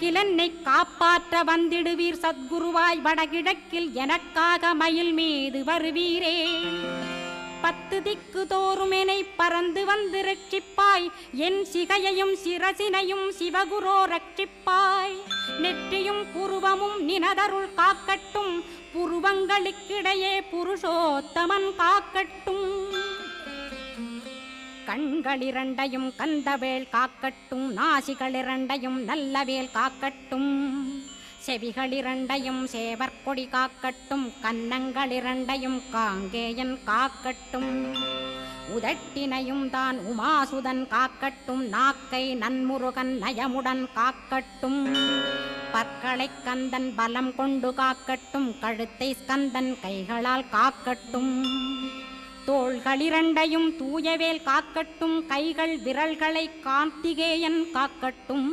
வடக்கில் என்னை காப்பாற்ற வந்திடுவீர் சத்குருவாய் வடகிழக்கில் எனக்காக மயில் மீது வருவீரே 10 திக்கு தோறும் என்னை பறந்து வந்து ரட்சிப்பாய் என் சிகையையும் சிரசினையும் சிவகுரோ ரட்சிப்பாய் நெற்றியும் புருவமும் நினதருள் காக்கட்டும் புருவங்களுக்கிடையே புருஷோத்தமன் காக்கட்டும் கண்களிரண்டையும் கந்தவேல் காக்கட்டும் நாசிகளிரண்டையும் நல்லவேல் காக்கட்டும் செவிகளிரண்டையும் சேவற்கொடி காக்கட்டும் கன்னங்களிரண்டையும் காங்கேயன் காக்கட்டும் உதட்டினையும் தான் உமாசுதன் காக்கட்டும் நாக்கை நன்முருகன் நயமுடன் காக்கட்டும் பற்களை கந்தன் பலம் கொண்டு காக்கட்டும் கழுத்தை ஸ்கந்தன் கைகளால் காக்கட்டும் தோள்களிரண்டையும் தூயவேல் காக்கட்டும் கைகள் விரல்களை கார்த்திகேயன் காக்கட்டும்